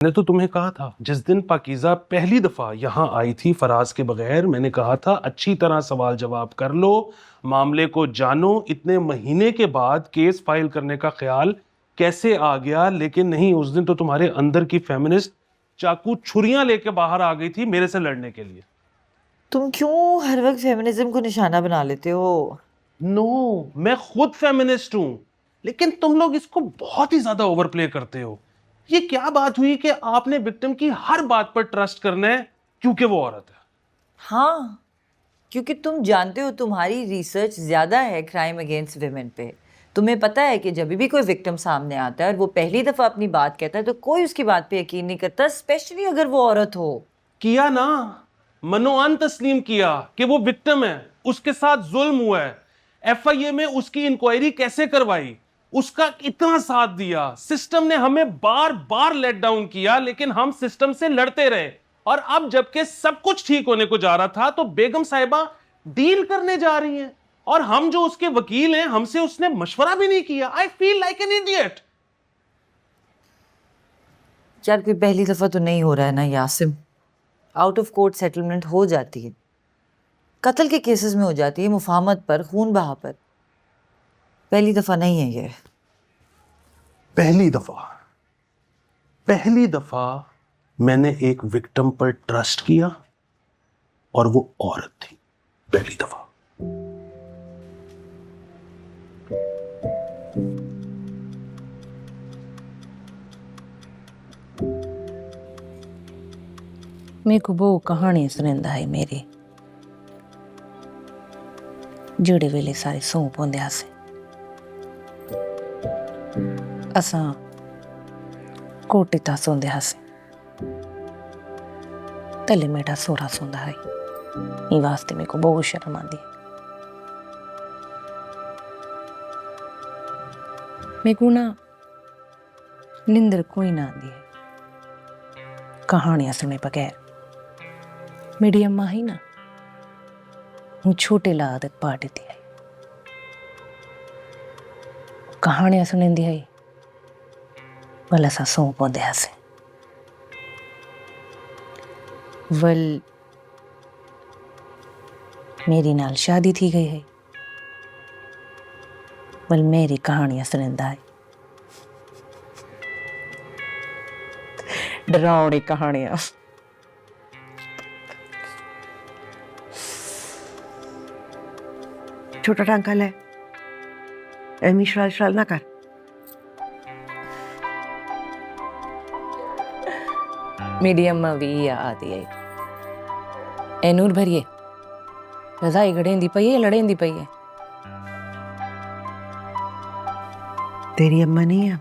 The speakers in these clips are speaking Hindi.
मैंने तो तुम्हें कहा था जिस दिन पाकीज़ा पहली दफा यहाँ आई थी फराज के बगैर, मैंने कहा था अच्छी तरह सवाल जवाब कर लो, मामले को जानो। इतने महीने के बाद केस फाइल करने का ख्याल कैसे आ गया? लेकिन नहीं, उस दिन तो तुम्हारे अंदर की फेमिनिस्ट चाकू छुरियां लेके बाहर आ गई थी मेरे से लड़ने के लिए। तुम क्यों हर वक्त फेमिनिज्म को निशाना बना लेते हो? नो, मैं खुद फेमिनिस्ट हूं, लेकिन तुम लोग इसको बहुत ही ज्यादा ओवरप्ले करते हो। ये क्या बात हुई कि आपने विक्टिम की हर बात पर ट्रस्ट करना है क्योंकि वो औरत है? हाँ, क्योंकि तुम जानते हो तुम्हारी रिसर्च ज्यादा है क्राइम अगेंस्ट विमेन पे। तुम्हें पता है कि जब भी कोई विक्टिम सामने आता है और वो पहली दफा अपनी बात कहता है तो कोई उसकी बात पे यकीन नहीं करता, स्पेशली अगर वो औरत हो। किया ना, मनोअन तस्लीम किया कि वो विक्टिम है, उसके साथ जुल्म हुआ है। एफआईए में उसकी इंक्वायरी कैसे करवाई, उसका इतना साथ दिया। सिस्टम ने हमें बार बार लेट डाउन किया, लेकिन हम सिस्टम से लड़ते रहे। और अब जबकि सब कुछ ठीक होने को जा रहा था तो बेगम साहिबा डील करने जा रही हैं, और हम जो उसके वकील हैं, हमसे उसने मशवरा भी नहीं किया। I feel like an idiot. यार, कोई पहली दफा तो नहीं हो रहा है ना यासिम। आउट ऑफ कोर्ट सेटलमेंट हो जाती है, कत्ल के केसेस में हो जाती है, मुफाहमत पर, खून बहा पर। पहली दफा नहीं है ये। पहली दफा मैंने एक विक्टिम पर ट्रस्ट किया और वो औरत थी। पहली दफा। मेरे को बहु कहानी सुनंदा है मेरी, जेड़े वेले सारे सौंप होंदे हासे। असां कोटे ता सोंदे हासे, तले मेरा सोरा सोंदा है। ई वास्ते मेरे को बहुत शर्म आंदी है। मेरे को ना निंदर कोई ना आंदी है कहानियां सुने बगैर। मेरी अम्मा ही ना, हूँ छोटे ला आदत पा देती है, कहानियां सुनेंदी है। वल असां सौं पौंदे हासे। वल मेरी नाल शादी थी गई है। वल मेरी कहानियां सुनेंदा है, डरावनी कहानियां। छोटा टांका ले, एमी शराल शराल ना कर। मेरी अम्मा भी आती है। ए नूर भरिए, रजाई गड़ेंदी पई है, लड़ेंदी पई है। तेरी अम्मा नहीं है अब।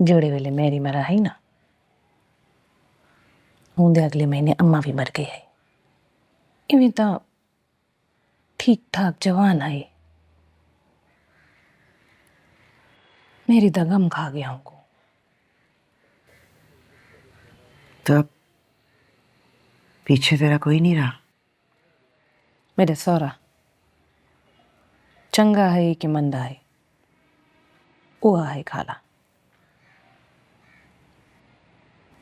जोड़े वेले मेरी मरा है ना, होंदे अगले महीने अम्मा भी मर गई है। इवें तो ठीक ठाक जवान है, मेरी तो गम खा गया हमको। तो अब पीछे तेरा कोई नहीं रहा? मेरे सौरा चंगा है कि मंदा है, वो है खाला।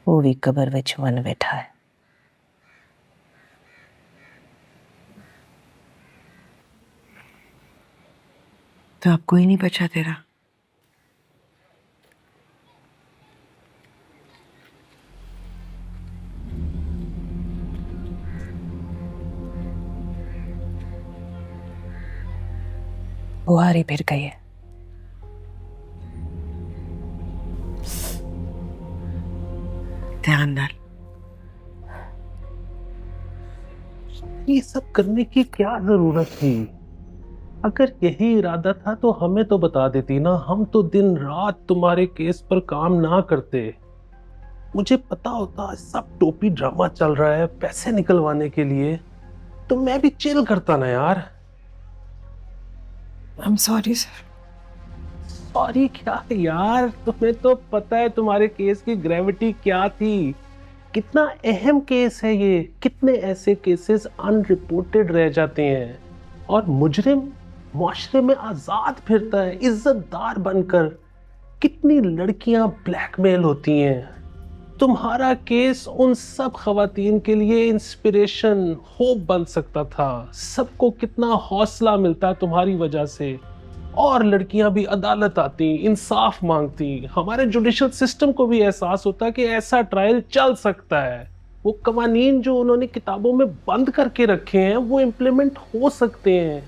वो भी कबर विच वन बैठा है। तो अब कोई नहीं बचा तेरा? बुहारी फिर गई है। ध्यान डाल। ये सब करने की क्या जरूरत थी? अगर यही इरादा था तो हमें तो बता देती ना, हम तो दिन रात तुम्हारे केस पर काम ना करते। मुझे पता होता सब टोपी ड्रामा चल रहा है पैसे निकलवाने के लिए, तो मैं भी चिल करता ना यार। I am sorry sir. Sorry क्या यार, तुम्हें तो पता है तुम्हारे केस की ग्रेविटी क्या थी। कितना अहम केस है ये। कितने ऐसे केसेस अनरिपोर्टेड रह जाते हैं और मुजरिम मुआशरे में आजाद फिरता है, इज्जतदार बनकर। कितनी लड़कियां ब्लैकमेल होती हैं। तुम्हारा केस उन सब खवातीन के लिए इंस्पिरेशन, होप बन सकता था। सबको कितना हौसला मिलता तुम्हारी वजह से। और लड़कियां भी अदालत आती, इंसाफ मांगती। हमारे जुडिशल सिस्टम को भी एहसास होता कि ऐसा ट्रायल चल सकता है। वो कवानीन जो उन्होंने किताबों में बंद करके रखे हैं वो इम्प्लीमेंट हो सकते हैं।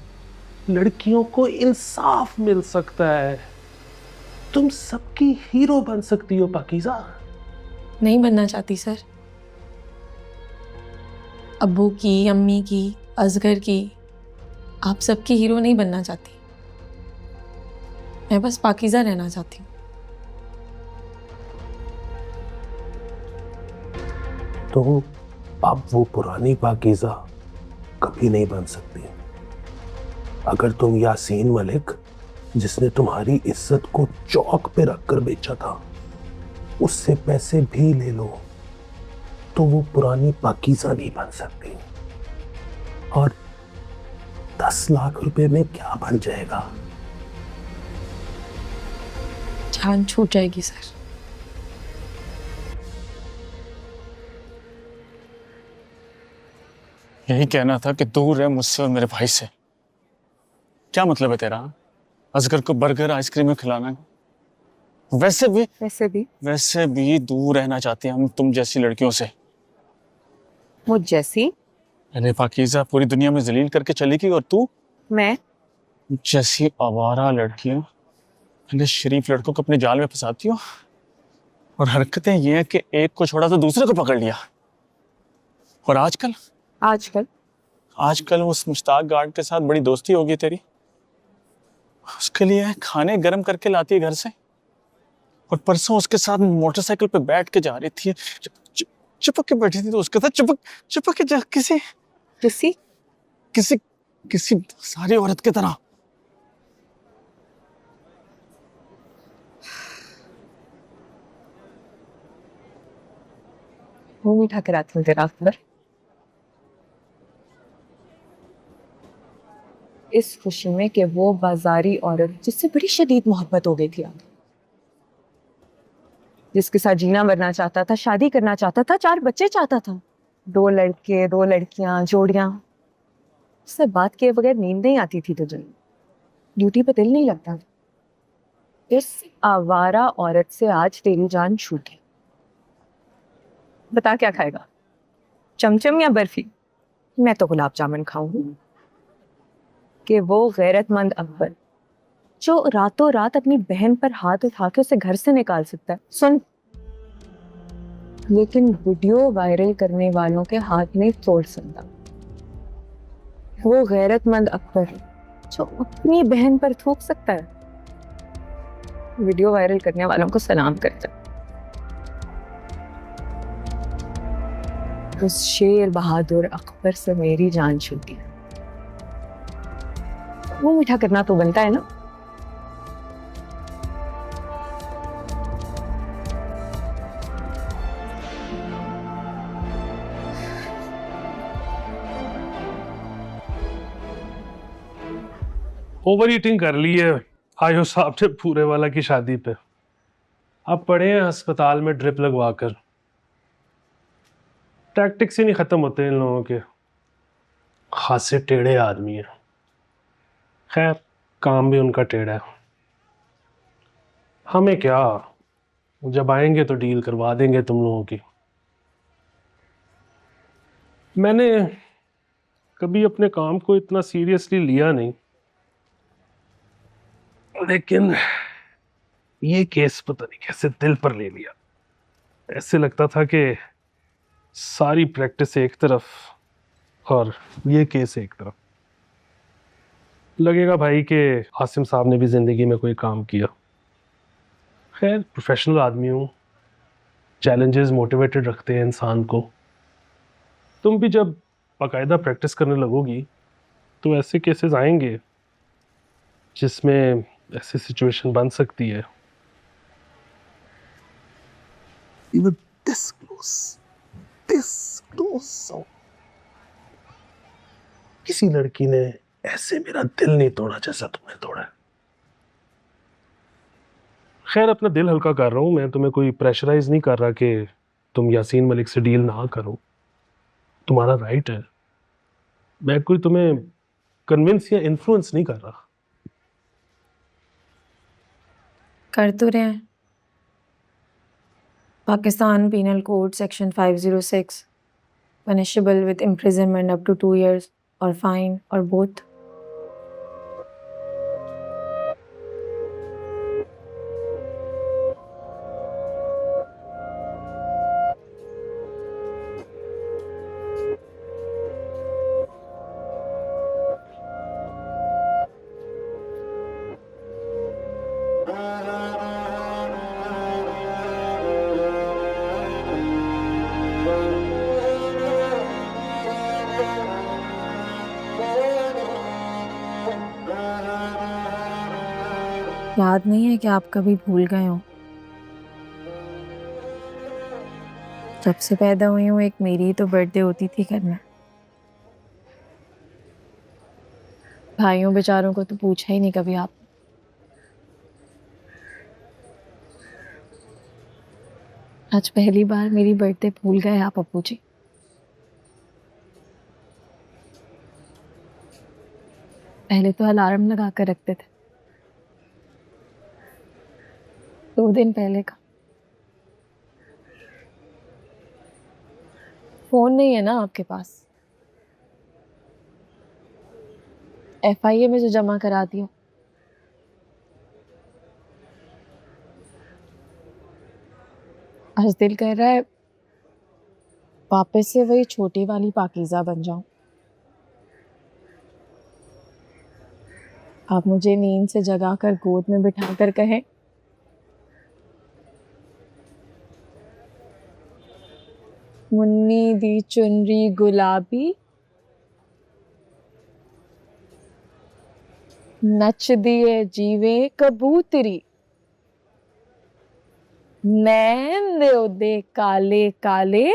लड़कियों को इंसाफ मिल सकता है। तुम सबकी हीरो बन सकती हो पाकीज़ा। नहीं बनना चाहती सर। अब्बू की, अम्मी की, असगर की, आप सबकी हीरो नहीं बनना चाहती। मैं बस पाकीज़ा रहना चाहती हूँ। तुम अब वो पुरानी पाकीज़ा कभी नहीं बन सकती। अगर तुम यासीन मलिक, जिसने तुम्हारी इज्जत को चौक पे रखकर बेचा था, उससे पैसे भी ले लो तो वो पुरानी पाकीज़ा नहीं बन सकती। और 10 लाख रुपए में क्या बन जाएगा? जान छूट जाएगी सर। यही कहना था कि दूर रहे मुझसे और मेरे भाई से। क्या मतलब है तेरा? असगर को बर्गर आइसक्रीम खिलाना। वैसे भी दूर रहना चाहते हैं हम तुम जैसी लड़कियों से। वो जैसी? अरे पाकीज़ा पूरी दुनिया में जलील करके चली गई, और तू मैं जैसी आवारा लड़कियां अरे शरीफ लड़कों को अपने जाल में फंसाती हो। और हरकतें ये है कि एक को छोड़ा तो दूसरे को पकड़ लिया। और आजकल उस मुश्ताक गार्ड के साथ बड़ी दोस्ती होगी तेरी। उसके लिए खाने गरम करके लाती है घर से। और परसों उसके साथ मोटरसाइकिल पे बैठ के जा रही थी, चिपक के बैठी थी, तो उसके साथ चिपक के किसी सारी औरत की तरह। वो मीठा कराती हूँ तेरा अकबर, इस खुशी में कि वो बाजारी औरत जिससे बड़ी शदीद मोहब्बत हो गई थी, जिसके साथ जीना मरना चाहता था, शादी करना चाहता था, 4 बच्चे चाहता था, 2 लड़के 2 लड़कियां, जोड़ियां। उससे बात किए बगैर नींद नहीं आती थी तुझे, ड्यूटी पे दिल नहीं लगता। इस आवारा औरत से आज तेरी जान छूटी। बता क्या खाएगा, चमचम या बर्फी? मैं तो गुलाब जामुन खाऊंगी। कि वो गैरतमंद अकबर जो रातों रात अपनी बहन पर हाथ उठा के उसे घर से निकाल सकता है, सुन, लेकिन वीडियो वायरल करने वालों के हाथ नहीं तोड़ सकता। वो गैरतमंद अकबर जो अपनी बहन पर थूक सकता है, वीडियो वायरल करने वालों को सलाम करता है। उस शेर बहादुर अकबर से मेरी जान छूटी। वो मीठा करना तो बनता है ना। ओवर ईटिंग कर ली है आयो साहब ने पूरे वाला की शादी पे। अब पड़े हैं अस्पताल में ड्रिप लगवाकर। टैक्टिक्स ही नहीं खत्म होते इन लोगों के। खासे टेढ़े आदमी हैं। खैर काम भी उनका टेढ़ा है। हमें क्या, जब आएंगे तो डील करवा देंगे तुम लोगों की। मैंने कभी अपने काम को इतना सीरियसली लिया नहीं, लेकिन ये केस पता नहीं कैसे दिल पर ले लिया। ऐसे लगता था कि सारी प्रैक्टिस एक तरफ और ये केस एक तरफ। लगेगा भाई कि आसिम साहब ने भी जिंदगी में कोई काम किया। खैर प्रोफेशनल आदमी हूँ, चैलेंजेस मोटिवेटेड रखते हैं इंसान को। तुम भी जब बाकायदा प्रैक्टिस करने लगोगी तो ऐसे केसेस आएंगे जिसमें ऐसी सिचुएशन बन सकती है। Even this close. किसी लड़की ने ऐसे मेरा दिल नहीं तोड़ा जैसा तुमने तोड़ा है। खैर, अपना दिल हल्का कर रहा हूं मैं, तुम्हें कोई प्रेशराइज नहीं कर रहा कि तुम यासीन मलिक से डील ना करो, तुम्हारा राइट है। मैं कोई तुम्हें कन्विंस या इन्फ्लुएंस नहीं कर रहा। कर तो रहे हैं। Pakistan penal code section 506 punishable with imprisonment up to 2 years और फाइन और बोथ। याद नहीं है कि आप कभी भूल गए हो? जब से पैदा हुई हूँ एक मेरी ही तो बर्थडे होती थी घर में। भाइयों बेचारों को तो पूछा ही नहीं कभी आप। आज पहली बार मेरी बर्थडे भूल गए आप अप्पू जी। पहले तो अलार्म लगा कर रखते थे, 2 दिन पहले का। फोन नहीं है ना आपके पास? FIA में जो जमा करा दिया। आज दिल कर रहा है वापस से वही छोटी वाली पाकीज़ा बन जाऊं। आप मुझे नींद से जगा कर गोद में बिठा कर कहें, मुन्नी दी चुनरी गुलाबी, नच दिए जीवे कबूतरी, नैन दे ओदे काले काले,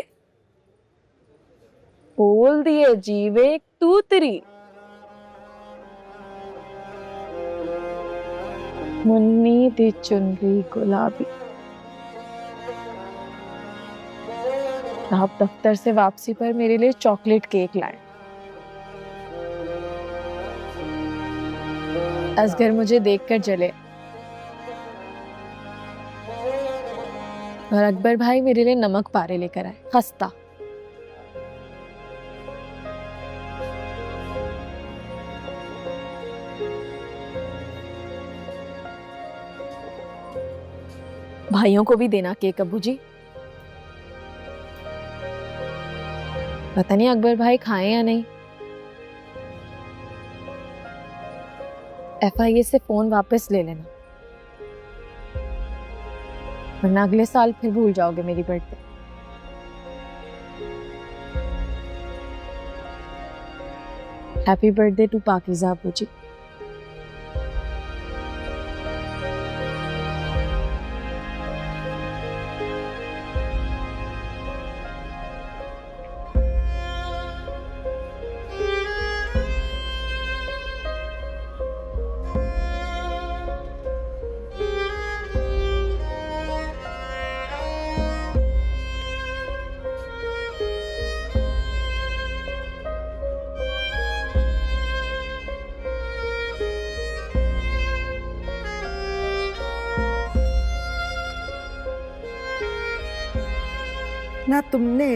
बोल दिए जीवे तूतरी। मुन्नी दी चुनरी गुलाबी। आप दफ्तर से वापसी पर मेरे लिए चॉकलेट केक लाए। असगर मुझे देखकर जले और अकबर भाई मेरे लिए नमक पारे लेकर आए, खस्ता। भाइयों को भी देना केक अब्बू जी। पता नहीं अकबर भाई खाएं या नहीं। FIA से फोन वापस ले लेना, वरना अगले साल फिर भूल जाओगे मेरी birthday. Happy birthday to Pakeezah अब्बू जी। ना तुमने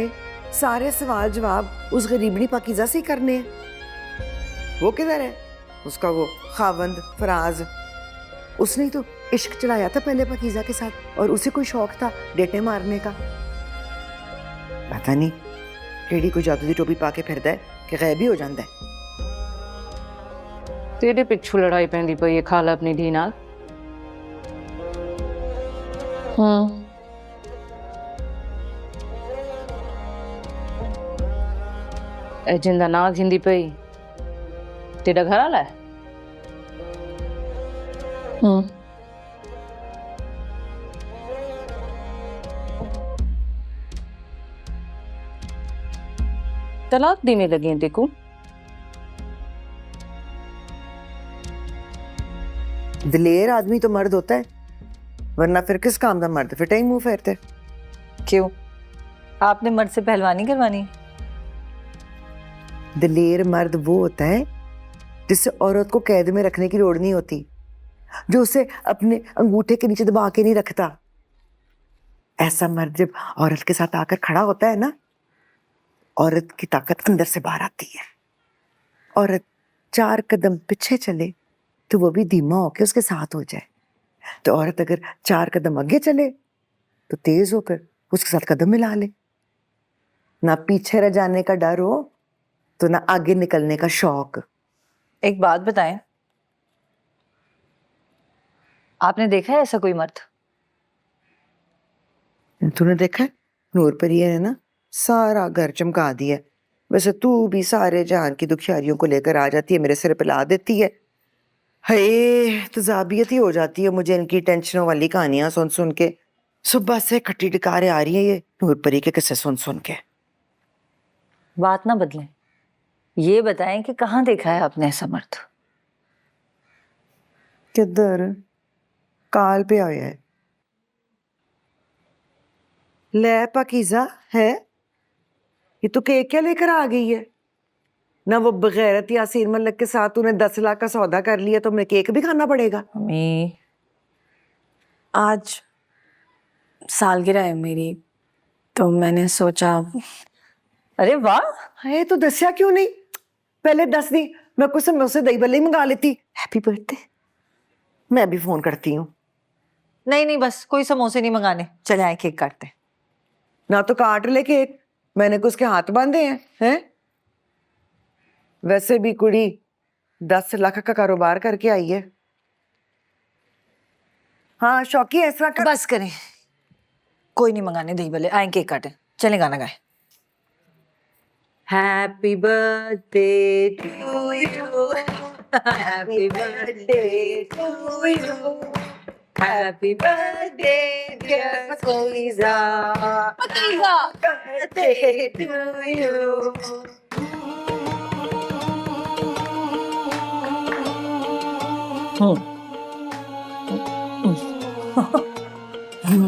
सारे सवाल जवाब उस गरीबनी पाकीज़ा से ही करने हैं। वो किधर है? उसका वो खावंद फराज, उसने ही तो इश्क चलाया था पहले पाकीज़ा के साथ, और उसे कोई शौक था डेटे मारने का। पता नहीं केड़ी कोई जादू दी टोपी पा के फिरदा है कि गायब ही हो जाता है। तेरे पिछू लड़ाई पैंदी पई है खाला अपनी धी नाल। हाँ, जिंदा ना जिंदी पई तेरा घर वाला है? हाँ। तलाक देने लगे हैं देखो। दिलेर आदमी तो मर्द होता है, वरना फिर किस काम का मर्द फिर ही मुंह फेरते। क्यों, आपने मर्द से पहलवानी करवानी? दिलेर मर्द वो होता है जिससे औरत को कैद में रखने की लोड़ नहीं होती, जो उसे अपने अंगूठे के नीचे दबा के नहीं रखता। ऐसा मर्द जब औरत के साथ आकर खड़ा होता है ना, औरत की ताकत अंदर से बाहर आती है। औरत 4 कदम पीछे चले तो वो भी धीमा होकर उसके साथ हो जाए, तो औरत अगर 4 कदम आगे चले तो तेज होकर उसके साथ कदम मिला ले। ना पीछे रह जाने का डर हो तो ना आगे निकलने का शौक। एक बात बताएं, आपने देखा है ऐसा कोई मर्द? तूने देखा है? नूर परिया ने ना सारा घर चमका दिया। वैसे तू भी सारे जहान की दुखियारियों को लेकर आ जाती है, मेरे सिर पे ला देती है। हे तजाबियत ही हो जाती है मुझे इनकी टेंशनों वाली कहानियां सुन सुन के। सुबह से खट्टी टिकारे आ रही है ये नूर परी के किस्से सुन सुन के। बात ना बदलें, ये बताएं कि कहाँ देखा है आपने ऐसा मर्द? किधर? काल पे आया है। ले पाकीज़ा है, ये तो केक क्या लेकर आ गई है ना? वो बगैरत यासीन मलिक के साथ तूने 10 लाख का सौदा कर लिया तो हमें केक भी खाना पड़ेगा। मम्मी, आज सालगिरह है मेरी, तो मैंने सोचा। अरे वाह, है तो दसिया क्यों नहीं? पहले दस दी, मैं कुछ समोसे दही भल्ले ही मंगा लेती। Happy birthday. मैं भी फोन करती हूँ। नहीं नहीं, बस कोई समोसे नहीं मंगाने, चले आए केक काटते हैं। ना तो काट ले केक, मैंने कुछ के हाथ बांधे हैं? वैसे भी कुड़ी 10 लाख का कारोबार करके आई है। हाँ शौकी, ऐसा कर। बस करें, कोई नहीं मंगाने दही भल्ले, आए केक काटें, चले गाना गाए। Happy birthday to you, happy birthday to you, happy birthday dear Pakeezah, Pakeezah birthday to you.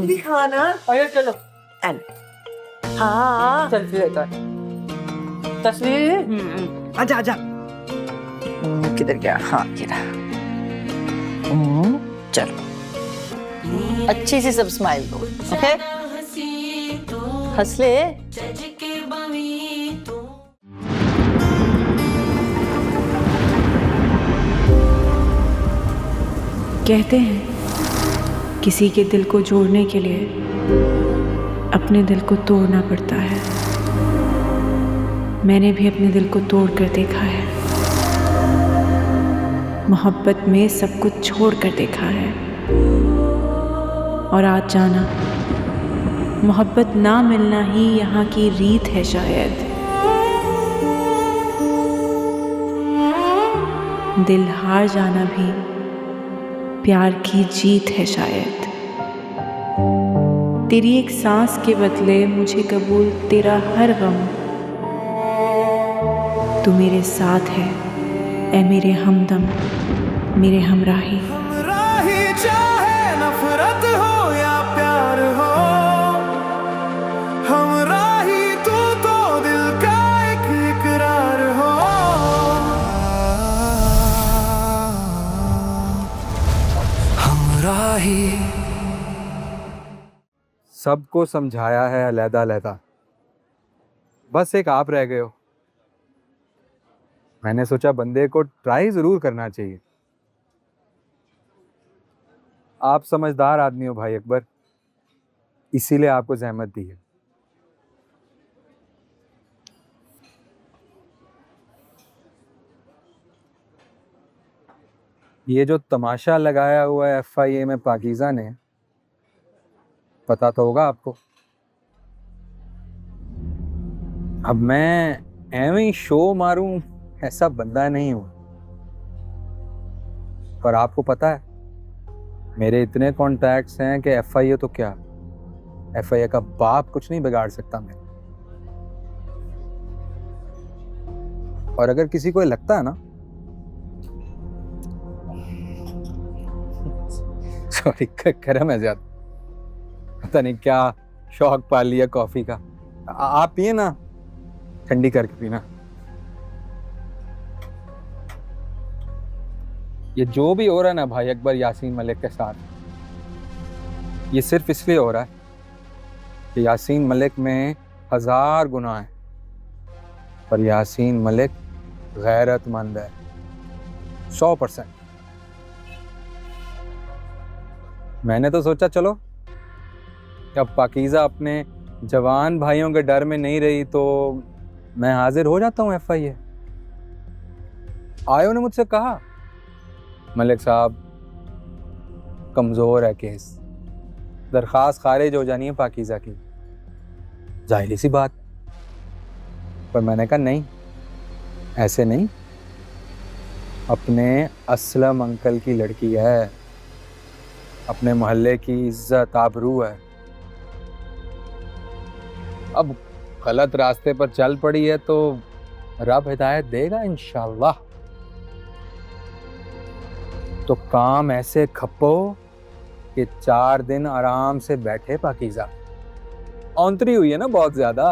दिखाना। अरे चलो, एल हाँ सेल्फी लेकर तस्वीर। आजा आजा। किधर गया? हाँ ये रहा। चलो, अच्छी सी सब स्माइल दो, ओके? हंस ले। कहते हैं किसी के दिल को जोड़ने के लिए अपने दिल को तोड़ना पड़ता है। मैंने भी अपने दिल को तोड़ कर देखा है, मोहब्बत में सब कुछ छोड़ कर देखा है। और आज जाना, मोहब्बत ना मिलना ही यहाँ की रीत है शायद। दिल हार जाना भी प्यार की जीत है शायद। तेरी एक सांस के बदले मुझे कबूल तेरा हर गम। तू मेरे साथ है ऐ मेरे हमदम, मेरे हमराही। हमराही चाहे नफरत हो या प्यार हो, हमराही तू तो दिल का एक इकरार हो। हमराही सबको समझाया है अलहदा-अलहदा, बस एक आप रह गए हो। मैंने सोचा बंदे को ट्राई जरूर करना चाहिए। आप समझदार आदमी हो भाई अकबर, इसीलिए आपको जहमत दी है। ये जो तमाशा लगाया हुआ है FIA में पाकीज़ा ने, पता तो होगा आपको। अब मैं एवं ही शो मारूं ऐसा बंदा नहीं हूं, पर आपको पता है मेरे इतने कॉन्टैक्ट्स हैं कि FIA तो क्या, FIA का बाप कुछ नहीं बिगाड़ सकता मैं। और अगर किसी को लगता है ना सॉरी, गर्म है ज्यादा, पता नहीं क्या शौक पाल लिया कॉफी का। आप पिए ना, ठंडी करके पीना। ये जो भी हो रहा है ना भाई अकबर यासीन मलिक के साथ, ये सिर्फ इसलिए हो रहा है कि यासीन मलिक में 1000 गुनाह हैं, पर यासीन मलिक गैरतमंद है 100%। मैंने तो सोचा चलो अब पाकीज़ा अपने जवान भाइयों के डर में नहीं रही तो मैं हाजिर हो जाता हूँ FIA। आयो ने मुझसे कहा मलिक साहब कमज़ोर है केस, दरख्वास्त खारिज हो जानी है पाकीज़ा की। जाहिर सी बात, पर मैंने कहा नहीं, ऐसे नहीं, अपने असलम अंकल की लड़की है, अपने मोहल्ले की इज्जत आबरू है। अब गलत रास्ते पर चल पड़ी है तो रब हिदायत देगा इंशाल्लाह। तो काम ऐसे खपो कि 4 दिन आराम से बैठे पाकीज़ा। औंतरी हुई है ना बहुत ज्यादा।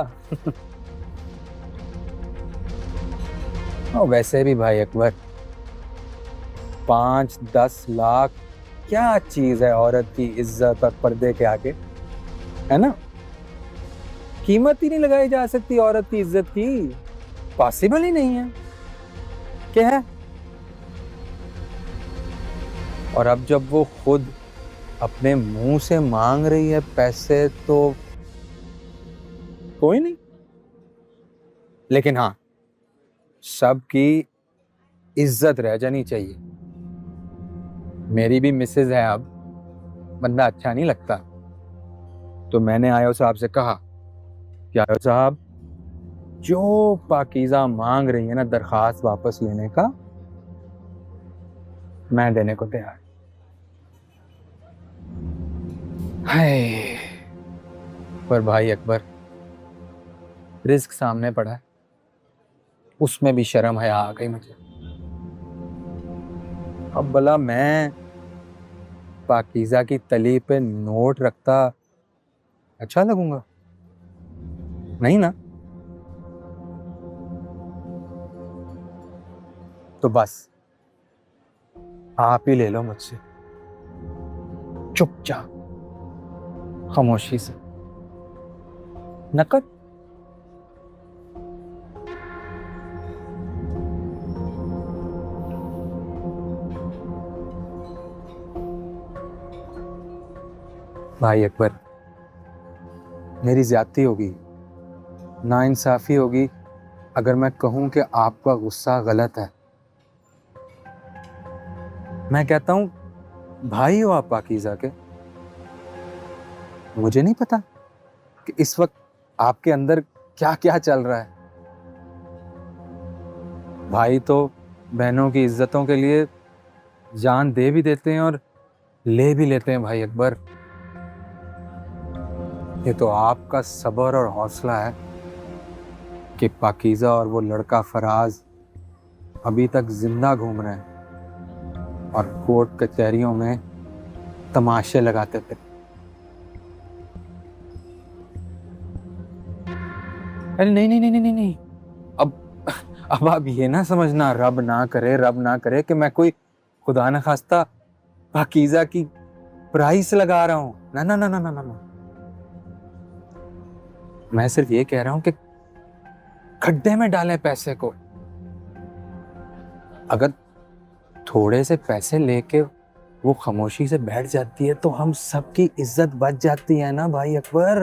और वैसे भी भाई अकबर 5-10 लाख क्या चीज है औरत की इज्जत और पर्दे के आगे, है ना? कीमत ही नहीं लगाई जा सकती औरत की इज्जत की, पॉसिबल ही नहीं है। क्या है? और अब जब वो खुद अपने मुंह से मांग रही है पैसे तो कोई नहीं, लेकिन हाँ सबकी इज्जत रह जानी चाहिए। मेरी भी मिसेज है, अब बंदा अच्छा नहीं लगता। तो मैंने आयो साहब से कहा कि आयो साहब जो पाकीज़ा मांग रही है ना दरखास्त वापस लेने का, मैं देने को तैयार। हाय, पर भाई अकबर रिस्क सामने पड़ा है, उसमें भी शर्म है आ गई मुझे। अब भला मैं पाकीज़ा की तली पे नोट रखता अच्छा लगूंगा? नहीं ना। तो बस आप ही ले लो मुझसे, चुपचाप खामोशी से, नकद। भाई अकबर मेरी ज्यादती होगी, नाइंसाफी होगी अगर मैं कहूं कि आपका गुस्सा गलत है। मैं कहता हूं भाई हो आप पाकीज़ा के, मुझे नहीं पता कि इस वक्त आपके अंदर क्या क्या चल रहा है। भाई तो बहनों की इज्जतों के लिए जान दे भी देते हैं और ले भी लेते हैं भाई अकबर। ये तो आपका सब्र और हौसला है कि पाकीज़ा और वो लड़का फराज अभी तक जिंदा घूम रहे हैं और कोर्ट कचहरियों में तमाशे लगाते थे। अरे नहीं नहीं नहीं नहीं नहीं, अब आप ये ना समझना, रब ना करे कि मैं कोई खुदा न खास्ता पाकीज़ा की प्राइस लगा रहा हूं। ना ना ना ना ना ना, मैं सिर्फ ये कह रहा हूं कि खड्डे में डालें पैसे को। अगर थोड़े से पैसे लेके वो खामोशी से बैठ जाती है तो हम सबकी इज्जत बच जाती है ना भाई अकबर।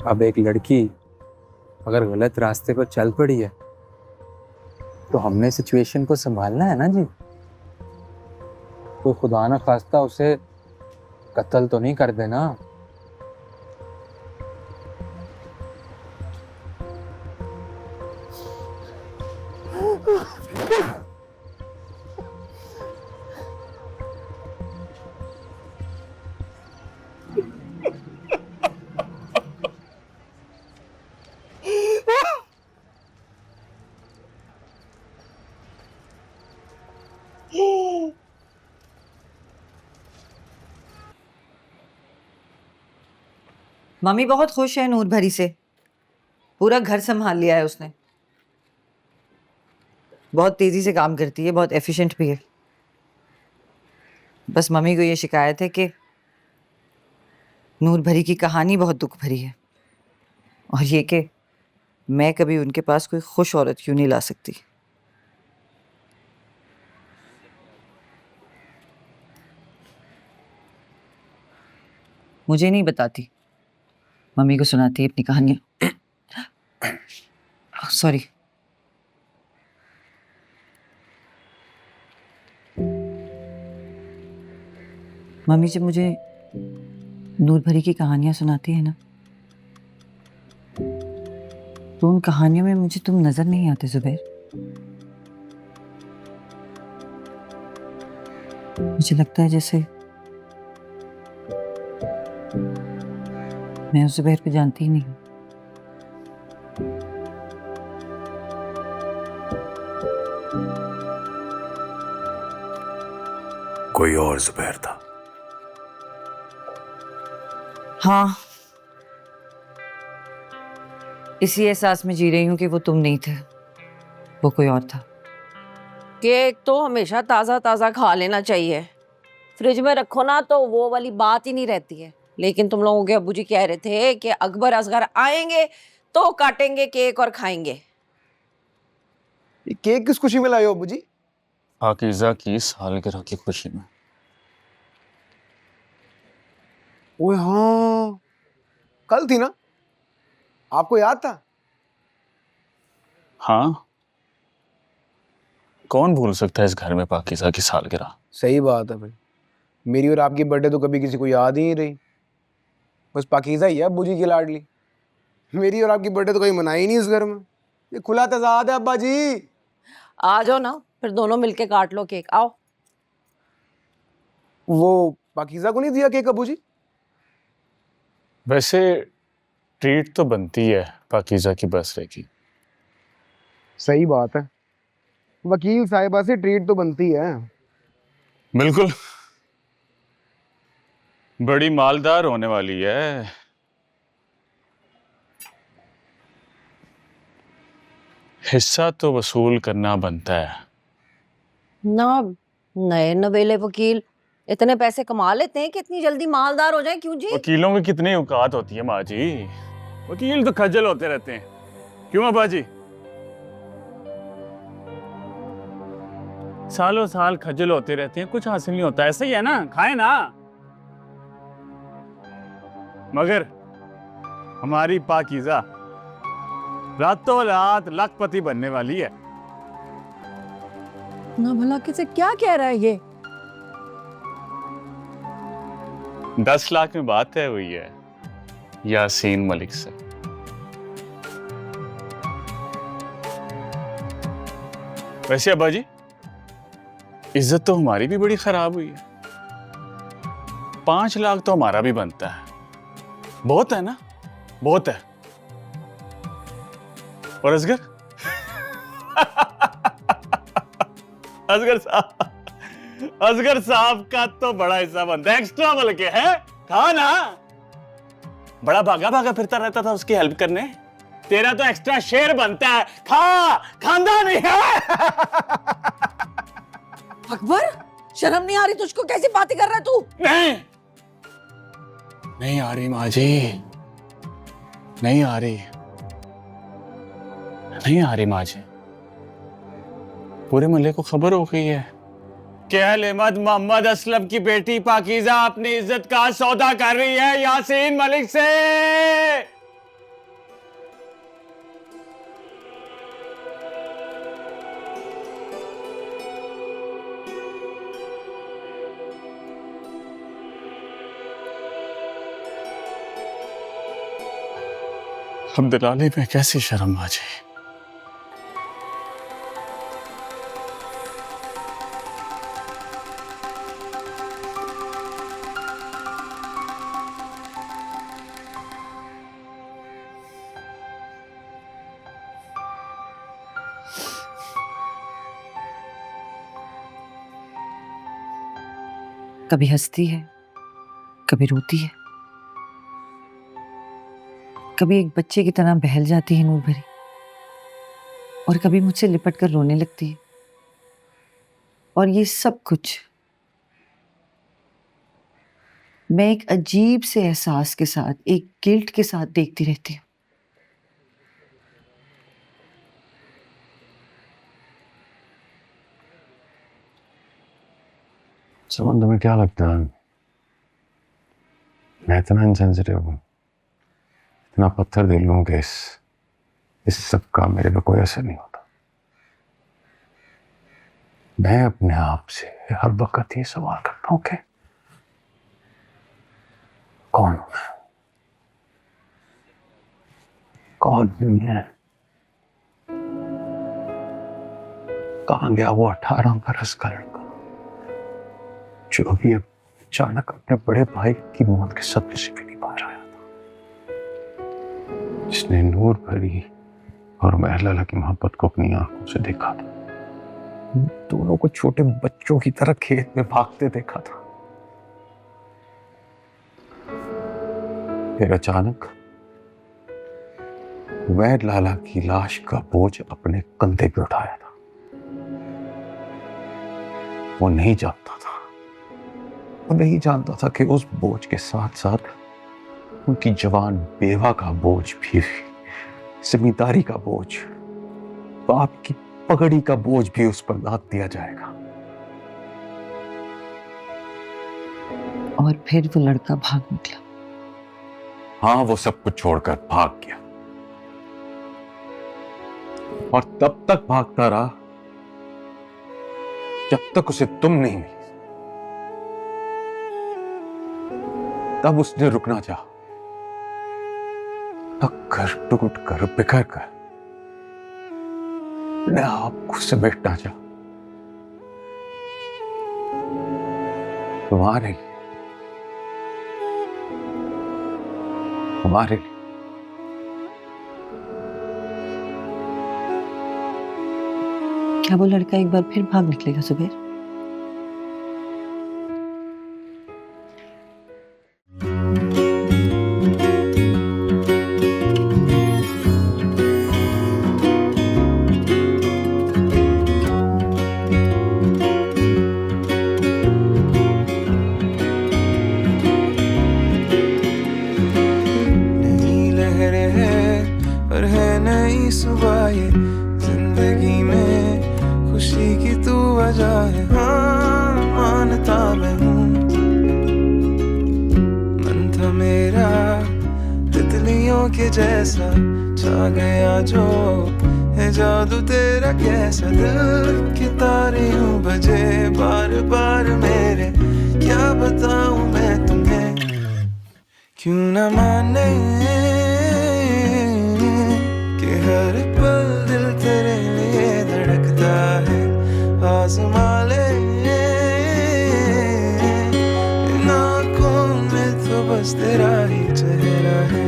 अब एक लड़की अगर गलत रास्ते पर चल पड़ी है तो हमने सिचुएशन को संभालना है ना जी। कोई खुदा ना खास्ता उसे कत्ल तो नहीं कर देना। मम्मी बहुत खुश है नूर भरी से, पूरा घर संभाल लिया है उसने। बहुत तेजी से काम करती है, बहुत एफिशिएंट भी है। बस मम्मी को ये शिकायत है कि नूर भरी की कहानी बहुत दुख भरी है, और ये कि मैं कभी उनके पास कोई खुश औरत क्यों नहीं ला सकती। मुझे नहीं बताती, मम्मी को सुनाती है अपनी कहानियां। सॉरी। मम्मी जब मुझे नूर भरी की कहानियां सुनाती है ना, तो उन कहानियों में मुझे तुम नजर नहीं आते जुबैर। मुझे लगता है जैसे मैं उस जुबैर को जानती ही नहीं हूं। कोई और जुबैर था। हाँ, इसी एहसास में जी रही हूं कि वो तुम नहीं थे, वो कोई और था। केक तो हमेशा ताज़ा ताज़ा खा लेना चाहिए, फ्रिज में रखो ना तो वो वाली बात ही नहीं रहती है। लेकिन तुम लोगों के अब्बू जी कह रहे थे कि अकबर असगर आएंगे तो काटेंगे केक और खाएंगे। ये केक किस खुशी में लाए हो अब्बू जी? पाकीज़ा की सालगिरह की खुशी में। ओए हाँ, कल थी ना, आपको याद था? हाँ, कौन भूल सकता है इस घर में पाकीज़ा की सालगिरह। सही बात है भाई, मेरी और आपकी बर्थडे तो कभी किसी को याद ही नहीं रही। बस पाकीज़ा ही है अब्बू जी की लाडली। मेरी और आपकी बर्थडे तो कहीं मनाई ही नहीं इस घर में। ये खुला तजाद है अब्बा जी। आ जाओ ना, फिर दोनों मिलके काट लो केक। आओ। वो पाकीज़ा को नहीं दिया केक अब्बू जी? वैसे ट्रीट तो बनती है पाकीज़ा की बर्थडे की। सही बात है, वकील साहिबा से ट्रीट तो बनती है। बिल्कुल, बड़ी मालदार होने वाली है। हिस्सा तो वसूल करना बनता है ना, नए नवेले वकील इतने पैसे कमा लेते हैं कि इतनी जल्दी मालदार हो जाए क्यों जी? वकीलों की कितनी औकात होती है माँ जी, वकील तो खज्जल होते रहते हैं। क्यों अब्बा जी? सालों साल खज्जल होते रहते हैं, कुछ हासिल नहीं होता। ऐसा ही है ना, खाए ना। मगर हमारी पाकीज़ा रातों रात लखपति बनने वाली है। ना भला किसे क्या कह रहा है ये? 10 लाख में बात तय हुई है यासीन मलिक से। वैसे अब्बा जी, इज्जत तो हमारी भी बड़ी खराब हुई है। 5 लाख तो हमारा भी बनता है। बहुत है ना, बहुत है। और असगर असगर साहब का तो बड़ा हिस्सा बनता है, एक्स्ट्रा बल्कि है। खा ना, बड़ा भागा भागा फिरता रहता था उसकी हेल्प करने। तेरा तो एक्स्ट्रा शेयर बनता है। खा, खानदान नहीं है। अकबर, शर्म नहीं आ रही तुझको? कैसी बातें कर रहा है तू? नहीं आ रही माँ जी, नहीं आ रही, नहीं आ रही माँ जी। पूरे मोहल्ले को खबर हो गई है कि अहमद मोहम्मद असलम की बेटी पाकीज़ा अपनी इज्जत का सौदा कर रही है यासीन मलिक से। अब दलाली में कैसी शर्म आ जाए। कभी हंसती है, कभी रोती है, कभी एक बच्चे की तरह बहल जाती है नूर भरी, और कभी मुझसे लिपट कर रोने लगती है। और ये सब कुछ मैं एक अजीब से एहसास के साथ, एक गिल्ट के साथ देखती रहती हूँ। समन, तुम्हें क्या लगता है मैं इतना इनसेंसिटिव हूँ, इतना पत्थर दिल हूँ कि इस सब का मेरे पे कोई असर नहीं होता? मैं अपने आप से हर वक्त ये सवाल करता हूँ कि कौन हूं मैं? कौन हूं मैं? कहां गया वो 18 बरस का लड़का जो अभी अचानक अपने बड़े भाई की मौत के सदमे से भी नहीं बाहर आया था, जिसने नूर भरी और महलाला की मोहब्बत को अपनी आंखों से देखा था, दोनों को छोटे बच्चों की तरह खेत में भागते देखा था। फिर अचानक वैद लाला की लाश का बोझ अपने कंधे पे उठाया था। वो नहीं जानता था कि उस बोझ के साथ साथ उनकी जवान बेवा का बोझ भी, जिम्मेदारी का बोझ, बाप की पगड़ी का बोझ भी उस पर लाद दिया जाएगा। और फिर वो लड़का भाग निकला। हाँ, वो सब कुछ छोड़कर भाग गया, और तब तक भागता रहा जब तक उसे तुम नहीं मिली। तब उसने रुकना चाहा, थक कर, टूट कर, बिखर कर अपने आप को समेटना चाहा। तुम्हारे लिए, हमारे लिए। क्या वो लड़का एक बार फिर भाग निकलेगा जुबैर? नई लहरें हैं और है नई सुबह, ये जिंदगी में खुशी की तू वजह है। हाँ, मानता मैं हूँ, मन था मेरा तितलियों के जैसा, छा गया जो है जादू तेरा कैसा। दिल के तारे यूं बजे बार बार मेरे, क्या बताऊं मैं तुम्हें, क्यों न माने कि हर पल दिल तेरे लिए धड़कता है। आज़मा ले इन आँखों में तो बस तेरा ही चेहरा है।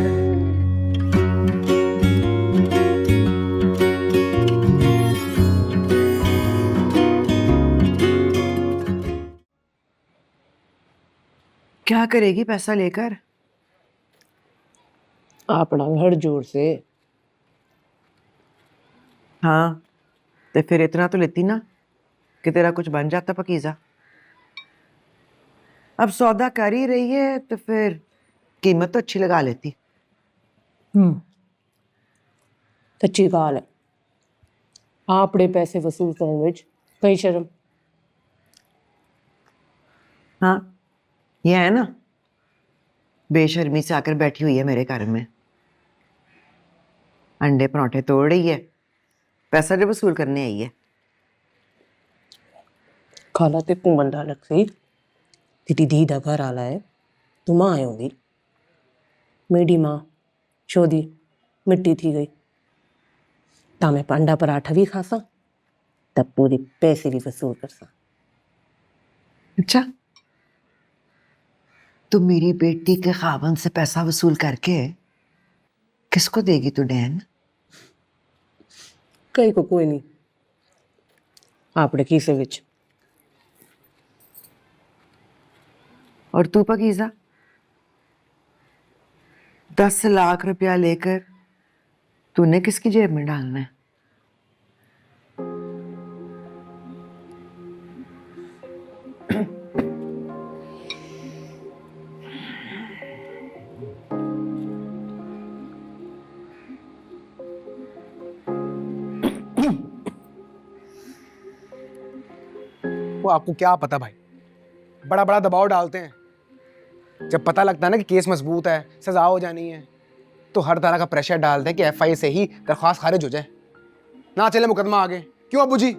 क्या करेगी पैसा लेकर? अपना घर जोर से। हाँ, तो फिर इतना तो लेती ना कि तेरा कुछ बन जाता पकीजा। अब सौदा कर ही रही है तो फिर कीमत तो अच्छी लगा लेती। सच्ची गाल है, आपड़े पैसे वसूल करने विच कई शर्म। हाँ, ये है ना, बेशर्मी से आकर बैठी हुई है मेरे घर में, अंडे पराठे तोड़ रही है, पैसा जो वसूल करने आई है। खाला ते तू बंदा लग सी तेरी धी दा घर आला है, तू मां आई होंगी, मेरी मां शोदी मिट्टी थी गई, ता मैं अंडा पराठा भी खासा, तब पूरे पैसे भी वसूल करसा। अच्छा, तो मेरी बेटी के खावन से पैसा वसूल करके किसको देगी तू डैन? कई को कोई नहीं, आपड़े कीसे विच। और तू पकीजा 10 लाख रुपया लेकर तूने किसकी जेब में डालना है? वो आपको क्या पता भाई, बड़ा बड़ा दबाव डालते हैं। जब पता लगता है ना कि केस मजबूत है, सजा हो जानी है, तो हर तरह का प्रेशर डालते हैं कि एफआईए से ही दरख्वास्त खारिज हो जाए, ना चले मुकदमा आगे। क्यों अब्बू जी?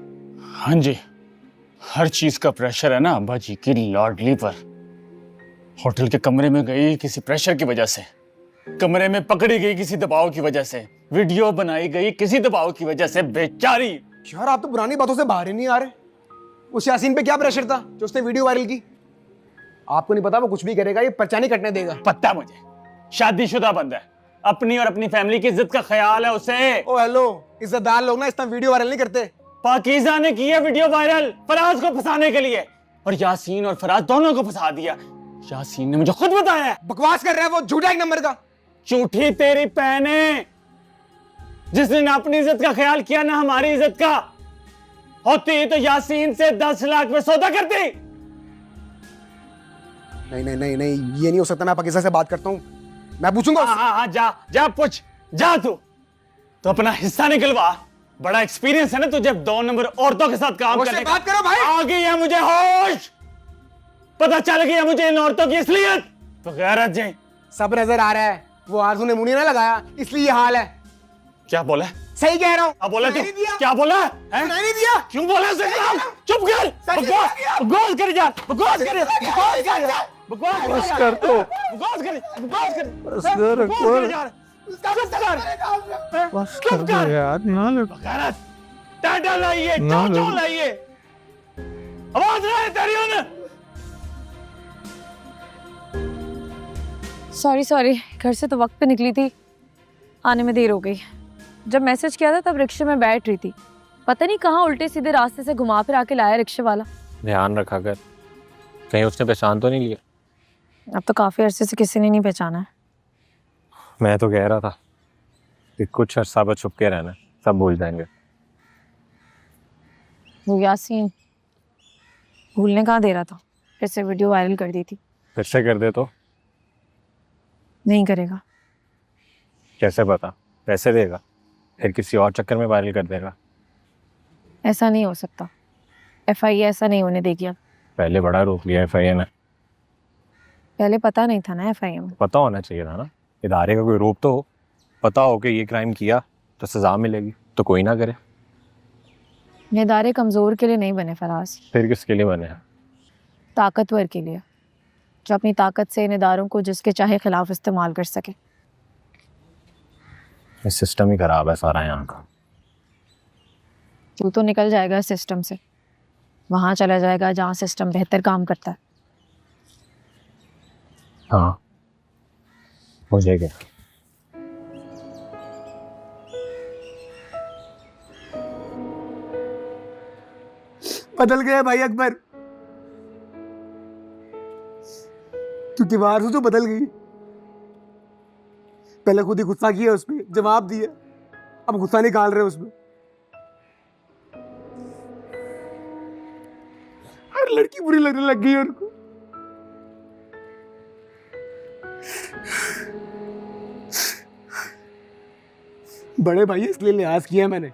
हाँ जी, हर चीज का प्रेशर है ना अब्बा जी की लाडली पर। होटल के कमरे में गई किसी प्रेशर की वजह से, कमरे में पकड़ी गई किसी दबाव की वजह से, वीडियो बनाई गई किसी दबाव की वजह से। बेचारी यार आप तो पुरानी बातों से बाहर ही नहीं आ रहे। उस यासीन पे क्या प्रेशर था जो उसने वीडियो वायरल की? आपको नहीं पता वो कुछ भी करेगा, ये पर्चा नहीं कटने देगा। पता मुझे, शादीशुदा बंदा है, अपनी और अपनी फैमिली की इज्जत का ख्याल है उसे। ओ हेलो, इज्जतदार लोग ना इतना वीडियो वायरल नहीं करते। पाकीज़ा ने किया वीडियो वायरल फराज को फंसाने के लिए, और यासीन और फराज दोनों को फंसा दिया। यासीन ने मुझे खुद बताया। बकवास कर रहा है वो, झूठा एक नंबर का। झूठी तेरी पहने, जिसने ना अपनी इज्जत का ख्याल किया ना हमारी इज्जत का। होती तो यासीन से 10 लाख में सौदा करती। नहीं नहीं नहीं नहीं, ये नहीं हो सकता। मैं पाकिस्तान से बात करता हूँ, मैं पूछूंगा। हाँ, जा जा पूछ, जा तू तो अपना हिस्सा निकलवा। बड़ा एक्सपीरियंस है ना तुझे 2 नंबर औरतों के साथ काम करने का। बात करो भाई। आ गई है मुझे होश, पता चल गया मुझे इन औरतों की असलियत। तो गैरत जी सब नजर आ रहा है, वो आरज़ू ने मुंह नहीं ना लगाया, इसलिए ये हाल है। क्या बोला? सही कह रहा हूँ। क्या बोला तू? क्या बोला है? नहीं दिया। क्यों बोला उसे? चुप कर, बकवास कर जा, बकवास कर, बकवास कर तो, बकवास कर, बकवास कर, बस कर दो यार, ना लो। गैरत, टाटा लाइए, चोचो लाइए, आवाज ना है तेरी उन्हें। सॉरी, घर से तो वक्त पे निकली थी, आने में देर हो गई। जब मैसेज किया था तब रिक्शे में बैठ रही थी, पता नहीं कहाँ उल्टे सीधे रास्ते से घुमा फिर आके लाया रिक्शे वाला। ध्यान रखा कर, कहीं उसने पहचान तो नहीं लिया। अब तो काफी अरसे से किसी ने नहीं पहचाना है। मैं तो कह रहा था कि कुछ अर्सा बस छुप के रहना, सब भूल जाएंगे। वो यासीन भूलने कहाँ दे रहा था, फिर से वीडियो वायरल कर दी थी। फिर से कर दे तो नहीं करेगा। कैसे पता? पैसे देगा, फिर किसी और चक्कर में वायरल कर देगा। ऐसा नहीं हो सकता, एफआईए ऐसा नहीं होने देगी। अब पहले बड़ा रोक लिया एफआईए ने। पहले पता नहीं था ना एफआईए में। पता होना चाहिए था ना, इदारे का कोई रोक तो हो, पता हो कि ये क्राइम किया तो सजा मिलेगी, तो कोई ना करे। ये इदारे कमज़ोर के लिए नहीं बने फराज, फिर किसके लिए बने हैं? ताकतवर के लिए, जो अपनी ताकत से इन इदारों को जिसके चाहे खिलाफ इस्तेमाल कर सके। ये सिस्टम ही खराब है सारा यहाँ का। तू तो निकल जाएगा सिस्टम से, वहां चला जाएगा जहाँ सिस्टम बेहतर काम करता है। हाँ, मुझे क्या। बदल गया भाई अकबर, क्योंकि वारसू तो बदल गई। पहले खुद ही गुस्सा किया, उसमें जवाब दिया, अब गुस्सा निकाल रहे उसमें। हर लड़की बुरी लगने लग गई है उनको। बड़े भाई इसलिए लिहाज किया मैंने,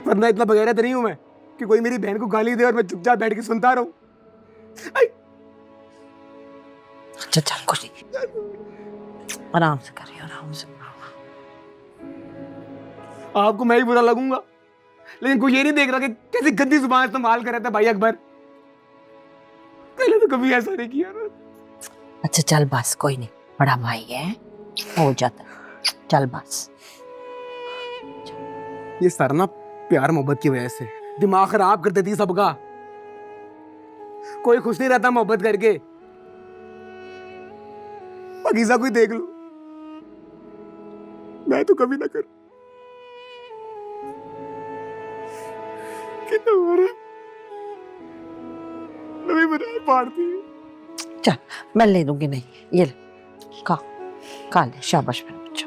वरना इतना बगैर तो नहीं हूं मैं कि कोई मेरी बहन को गाली दे और मैं चुपचाप बैठ के सुनता रहूं। अच्छा चल कुछ नहीं, आराम से करिए, आराम से। आपको मैं ही बुरा लगूंगा, लेकिन कोई ये नहीं देख रहा कि कैसी गंदी जुबान इस्तेमाल कर रहा था भाई अकबर। पहले तो कभी ऐसा नहीं किया ना। अच्छा चल बस, कोई नहीं, बड़ा भाई है, हो जाता है, चल बस। ये सर ना प्यार मोहब्बत की वजह से दिमाग खराब कर देती सबका। कोई खुश नहीं रहता मोहब्बत करके। पाकीज़ा कोई देख लो, मैं तो कभी ना कर। कितना हो रहा है, नवी बनाए पाड़ती है। चल मैं ले दूंगी, नहीं ये ले, खा ले, शाबाश मेरा बच्चा।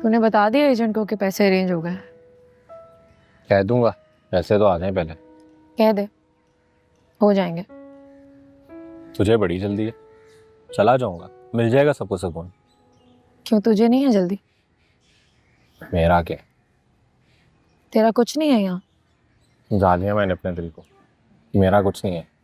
तूने बता दिया एजेंट को कि पैसे अरेंज हो गए? कह दूंगा, पैसे तो आ जाए पहले। कह दे, हो जाएंगे। तुझे बड़ी जल्दी है, चला जाऊंगा, मिल जाएगा सबको सुकून। क्यों, तुझे नहीं है जल्दी? मेरा क्या, तेरा कुछ नहीं है यहाँ? जान लिया मैंने अपने दिल को, मेरा कुछ नहीं है।